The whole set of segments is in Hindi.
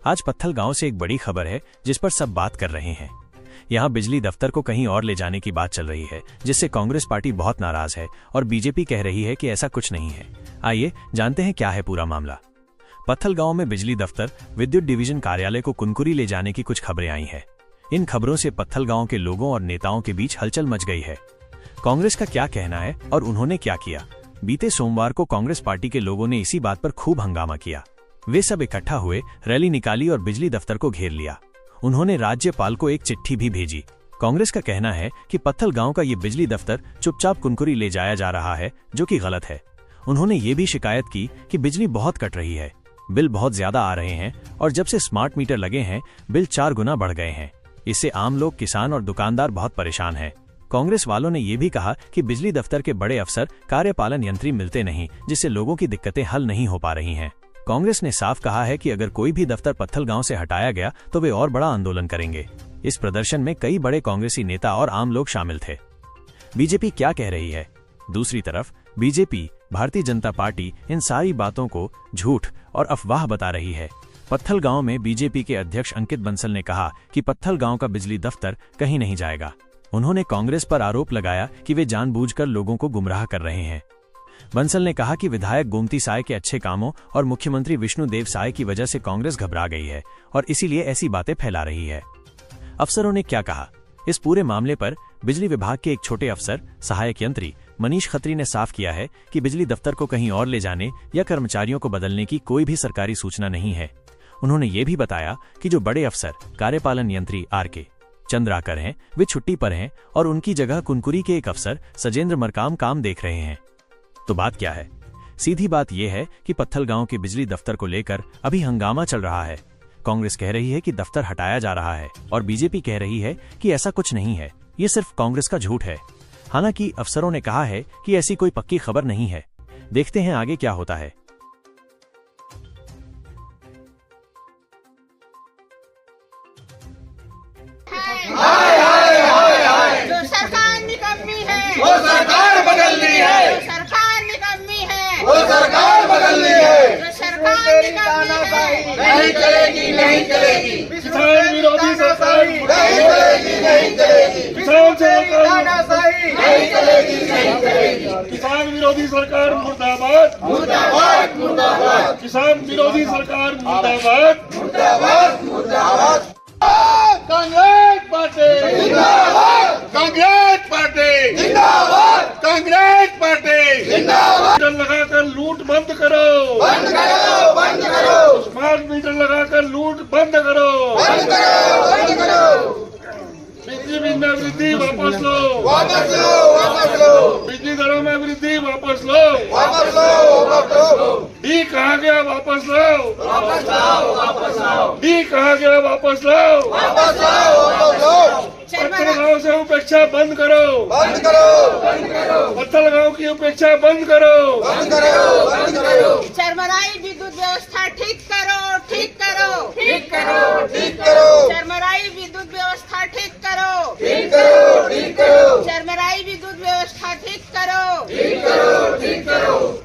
आज पत्थल गांव से एक बड़ी खबर है जिस पर सब बात कर रहे हैं। यहाँ बिजली दफ्तर को कहीं और ले जाने की बात चल रही है, जिससे कांग्रेस पार्टी बहुत नाराज है और बीजेपी कह रही है कि ऐसा कुछ नहीं है। आइए जानते हैं क्या है पूरा मामला। पत्थल गांव में बिजली दफ्तर विद्युत डिवीजन कार्यालय को कुनकुरी ले जाने की कुछ खबरें आई हैं। इन खबरों से पत्थल गांव के लोगों और नेताओं के बीच हलचल मच गई है। कांग्रेस का क्या कहना है और उन्होंने क्या किया? बीते सोमवार को कांग्रेस पार्टी के लोगों ने इसी बात पर खूब हंगामा किया। वे सब इकट्ठा हुए, रैली निकाली और बिजली दफ्तर को घेर लिया। उन्होंने राज्यपाल को एक चिट्ठी भी भेजी। कांग्रेस का कहना है कि पत्थल गांव का ये बिजली दफ्तर चुपचाप कुनकुरी ले जाया जा रहा है, जो कि गलत है। उन्होंने ये भी शिकायत की कि बिजली बहुत कट रही है, बिल बहुत ज्यादा आ रहे हैं और जब से स्मार्ट मीटर लगे हैं बिल 4 गुना बढ़ गए हैं। इससे आम लोग, किसान और दुकानदार बहुत परेशान हैं। कांग्रेस वालों ने यह भी कहा कि बिजली दफ्तर के बड़े अफसर, कार्यपालन यंत्री मिलते नहीं, जिससे लोगों की दिक्कतें हल नहीं हो पा रही हैं। कांग्रेस ने साफ कहा है कि अगर कोई भी दफ्तर पत्थल गांव से हटाया गया तो वे और बड़ा आंदोलन करेंगे। इस प्रदर्शन में कई बड़े कांग्रेसी नेता और आम लोग शामिल थे। बीजेपी क्या कह रही है? दूसरी तरफ बीजेपी, भारतीय जनता पार्टी इन सारी बातों को झूठ और अफवाह बता रही है। पत्थल गांव में बीजेपी के अध्यक्ष अंकित बंसल ने कहा कि पत्थल गांव का बिजली दफ्तर कहीं नहीं जाएगा। उन्होंने कांग्रेस पर आरोप लगाया कि वे जानबूझकर लोगों को गुमराह कर रहे हैं। बंसल ने कहा कि विधायक गोमती साय के अच्छे कामों और मुख्यमंत्री विष्णुदेव साय की वजह से कांग्रेस घबरा गई है और इसीलिए ऐसी बातें फैला रही है। अफसरों ने क्या कहा? इस पूरे मामले पर बिजली विभाग के एक छोटे अफसर, सहायक यंत्री मनीष खत्री ने साफ किया है कि बिजली दफ्तर को कहीं और ले जाने या कर्मचारियों को बदलने की कोई भी सरकारी सूचना नहीं है। उन्होंने ये भी बताया कि जो बड़े अफसर, कार्यपालन यंत्री RK चंद्राकर हैं, वे छुट्टी पर हैं और उनकी जगह कुनकुरी के एक अफसर सजेंद्र मरकाम काम देख रहे हैं। तो बात क्या है? सीधी बात यह है कि पत्थल गांव के बिजली दफ्तर को लेकर अभी हंगामा चल रहा है। कांग्रेस कह रही है कि दफ्तर हटाया जा रहा है और बीजेपी कह रही है कि ऐसा कुछ नहीं है, ये सिर्फ कांग्रेस का झूठ है। हालांकि अफसरों ने कहा है कि ऐसी कोई पक्की खबर नहीं है। देखते हैं आगे क्या होता है। जो सरकार निकम्मी है वो सरकार बदलनी है, जो सरकार निकम्मी है वो सरकार बदलनी है। जो सरकार निकम्मी है नहीं चलेगी, नहीं चलेगी। किसान विरोधी सरकार नहीं चलेगी, नहीं चलेगी। किसान सरकार नहीं चलेगी, नहीं चलेगी। किसान विरोधी सरकार मुर्दाबाद, मुर्दाबाद, मुर्दाबाद, किसान विरोधी सरकार मुर्दाबाद। मुर्दाबाद, मुर्दाबाद। कांग्रेस पार्टी जिंदाबाद, कांग्रेस पार्टी जिंदाबाद, कांग्रेस पार्टी जिंदाबाद। मीटर लगाकर लूट बंद करो, बंद करो, बंद करो, स्मार्ट मीटर लगाकर लूट बंद करो, बंद करो, बंद करो। बिजली बिल में वृद्धि वापस लो, वापस लो, वापस लो, बिजली दरों में वृद्धि वापस लो। वापस लो, वापस लो। डी कहा गया? वापस लो, वापस लाओ, वापस लाओ, डी कहा गया? वापस लो। वापस लाओ, वापस लो। पत्थल गांव से उपेक्षा बंद करो, बंद करो, बंद करो, पत्थल गांव की उपेक्षा बंद करो। बंद करो, बंद करो। चरमराई विद्युत व्यवस्था ठीक करो, ठीक करो, ठीक करो, ठीक करो, चरमराई विद्युत व्यवस्था ठीक करो, ठीक करो, ठीक करो, चरमराई विद्युत व्यवस्था ठीक करो। ठीक करो, ठीक करो।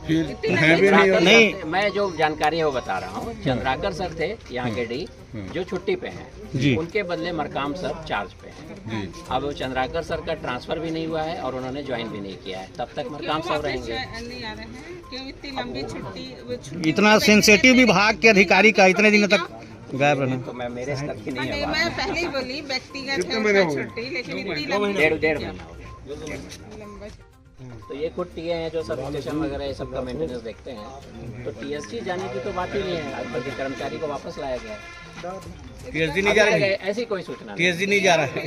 नहीं, मैं जो जानकारी है वो बता रहा हूँ। चंद्राकर सर थे यहाँ के डी, जो छुट्टी पे हैं, उनके बदले मरकाम सर चार्ज पे हैं। अब चंद्राकर सर का ट्रांसफर भी नहीं हुआ है और उन्होंने ज्वाइन भी नहीं किया है, तब तक मरकाम सर रहेंगे। नहीं आ रहे हैं, क्यों इतनी लंबी छुट्टी? इतना सेंसिटिव विभाग के अधिकारी का इतने दिनों तक गायब रहना तो मैं मेरे स्तर की नहीं है मैं पहले ही बोली व्यक्तिगत है छुट्टी, लेकिन इतनी लंबी डेढ़ महीना हो गया। तो ये कुछ टीए हैं जो सब स्टेशन वगैरह ये सब का मेंटेनेंस देखते हैं। तो TSG जाने की तो बात ही नहीं है, आज तक कर्मचारी को वापस लाया गया है। TSG नहीं जा रहा है, ऐसी कोई सूचना TSG नहीं जा रहा है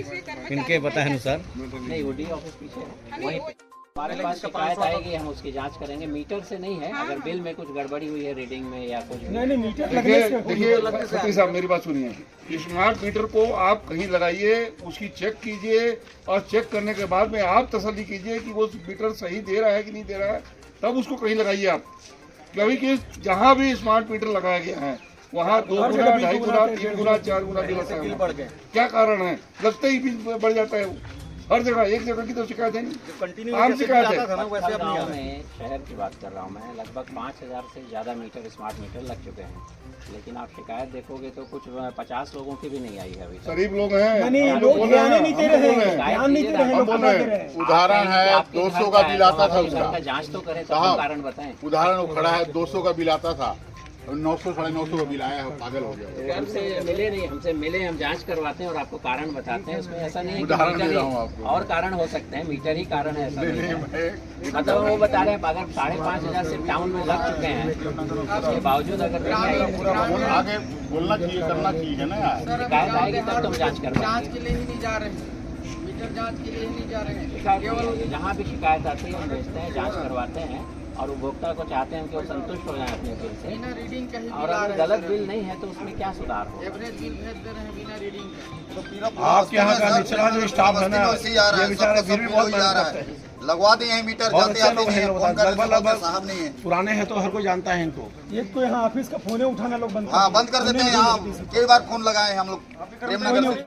इनके पता है अनुसार। नहीं, OD ऑफिस पीछे है, वहीं पे हमारे पास शिकायत आएगी, हम उसकी जांच करेंगे। मीटर से नहीं है, अगर बिल में कुछ गड़बड़ी हुई है रीडिंग में या कुछ नहीं मीटर देखिए खत्री साहब, मेरी बात सुनिए। स्मार्ट मीटर को आप कहीं लगाइए, उसकी चेक कीजिए और चेक करने के बाद में आप तसल्ली कीजिए कि वो मीटर सही दे रहा है कि नहीं दे रहा है, तब उसको कहीं लगाइए आप। क्योंकि जहाँ भी स्मार्ट मीटर लगाया गया है वहाँ 2 गुना, 2.5 गुना, 3 गुना, 4 गुना बिल आता है। क्या कारण है? लगते ही बिल बढ़ जाता है। हर जगह, एक जगह की तो शिकायत है नहीं, आम शिकायत है। गाँव में, शहर की बात कर रहा हूँ मैं, लगभग 5000 से ज़्यादा मीटर, स्मार्ट मीटर लग चुके हैं, लेकिन आप शिकायत देखोगे तो कुछ 50 लोगों की भी नहीं आई है अभी तक। गरीब लोग हैं, नहीं, लोग ध्यान नहीं दे रहे हैं, ध्यान नहीं दे रहे हैं, लोग बोल रहे हैं। उदाहरण है 200 का बिल आता था उसका, जांच तो करें, तो कारण बताएं। उदाहरण वो खड़ा है 200 का बिल आता था, 900 950 का बिल आया है, पागल हो गया। हमसे मिले नहीं, हमसे मिले, हम जांच करवाते हैं और आपको कारण बताते हैं। उसमें ऐसा नहीं है कि उदाहरण मीटर दे रहा ही- हूं आपको। और कारण हो सकते हैं, मीटर ही कारण है ऐसा नहीं है। मैं मतलब वो बता रहे हैं अगर 5500 से टाउन में लग चुके हैं, उसके बावजूद अगर आगे बोलना चाहिए, करना चाहिए ना यार। शिकायत आएगी तब तो हम जांच करवाएंगे। जांच के लिए ही नहीं जा रहे हैं, मीटर जांच के लिए ही नहीं जा रहे हैं। शिकायत जहाँ भी शिकायत आती है हम भेजते हैं, जांच करवाते हैं और उपभोक्ता को चाहते हैं कि वो संतुष्ट हो जाए अपने बिल से। बिना रीडिंग का ही और अगर गलत बिल नहीं है तो उसमें क्या सुधार हो। एवरेज बिल भेज दे रहे हैं बिना रीडिंग के। आपके यहाँ का निचला जो स्टाफ है ना, ये बेचारा फिर भी बहुत मेहनत करते हैं। लगवा दिए हैं मीटर, बहुत जाते अच्छे आते लोग नहीं हैं, हैं, फोन करने से लगभग बोलते साहब नहीं है। पुराने हैं तो हर कोई जानता है इनको। एक तो यहाँ ऑफिस का फोने उठाना लोग बंद हाँ, बंद कर देते हैं। यहाँ कई बार फोन लगाए हैं हम लोग प्रेमनगर से।